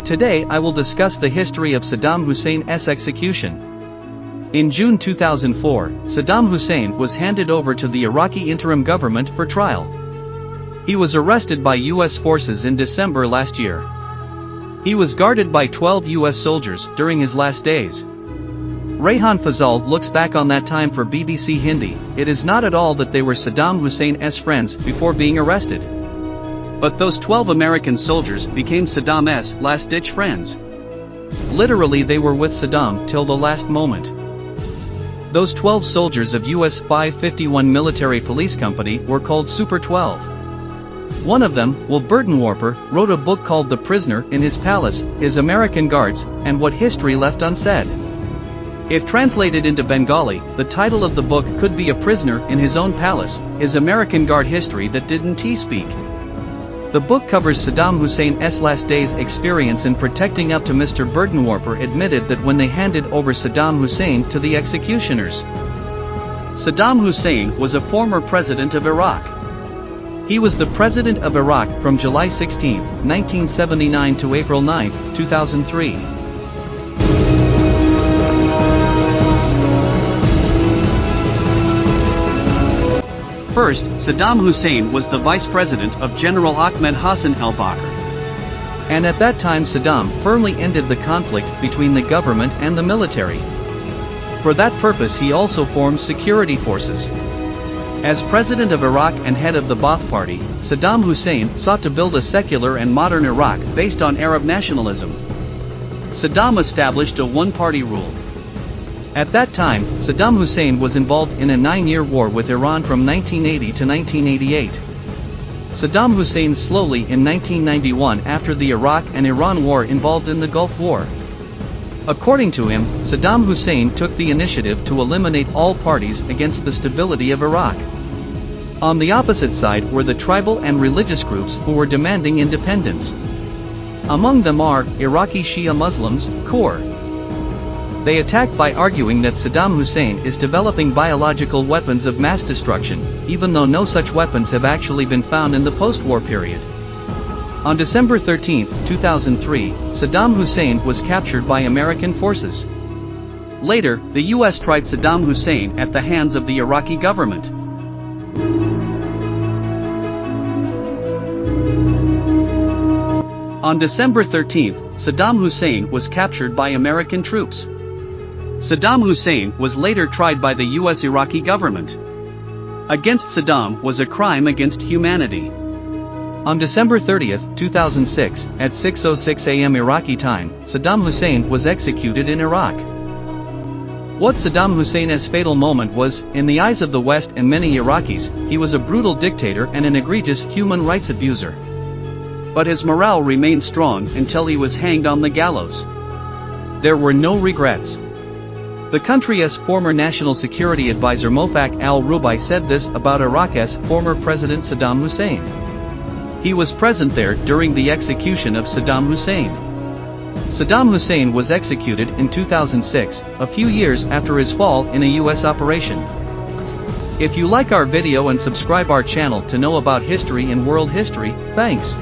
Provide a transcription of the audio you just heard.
Today I will discuss the history of Saddam Hussein's execution. In June 2004, Saddam Hussein was handed over to the Iraqi interim government for trial. He was arrested by U.S. forces in December last year. He was guarded by 12 U.S. soldiers during his last days. Rayhan Fazal looks back on that time for BBC Hindi. It is not at all that they were Saddam Hussein's friends before being arrested. But those 12 American soldiers became Saddam's last-ditch friends. Literally, they were with Saddam till the last moment. Those 12 soldiers of US 551 Military Police Company were called Super 12. One of them, Will Burdenwarper, wrote a book called The Prisoner in His Palace, His American Guards, and What History Left Unsaid. If translated into Bengali, the title of the book could be A Prisoner in His Own Palace, His American Guard History That Didn't He Speak. The book covers Saddam Hussein's last days' experience in protecting up to Mr. Burdenwarper admitted that when they handed over Saddam Hussein to the executioners. Saddam Hussein was a former president of Iraq. He was the president of Iraq from July 16, 1979 to April 9, 2003. First, Saddam Hussein was the vice president of General Ahmed Hassan al-Bakr. And at that time Saddam firmly ended the conflict between the government and the military. For that purpose he also formed security forces. As president of Iraq and head of the Ba'ath Party, Saddam Hussein sought to build a secular and modern Iraq based on Arab nationalism. Saddam established a one-party rule. At that time, Saddam Hussein was involved in a 9-year war with Iran from 1980 to 1988. Saddam Hussein slowly in 1991 after the Iraq and Iran war involved in the Gulf War. According to him, Saddam Hussein took the initiative to eliminate all parties against the stability of Iraq. On the opposite side were the tribal and religious groups who were demanding independence. Among them are Iraqi Shia Muslims, KOR. They attacked by arguing that Saddam Hussein is developing biological weapons of mass destruction, even though no such weapons have actually been found in the post-war period. On December 13, 2003, Saddam Hussein was captured by American forces. Later, the U.S. tried Saddam Hussein at the hands of the Iraqi government. On December 13, Saddam Hussein was captured by American troops. Saddam Hussein was later tried by the U.S. Iraqi government. Against Saddam was a crime against humanity. On December 30, 2006, at 6:06 a.m. Iraqi time, Saddam Hussein was executed in Iraq. What Saddam Hussein's fatal moment was, in the eyes of the West and many Iraqis, he was a brutal dictator and an egregious human rights abuser. But his morale remained strong until he was hanged on the gallows. There were no regrets. The country's former National Security Advisor Mofak al-Rubai said this about Iraq's former President Saddam Hussein. He was present there during the execution of Saddam Hussein. Saddam Hussein was executed in 2006, a few years after his fall in a U.S. operation. If you like our video and subscribe our channel to know about history and world history, thanks.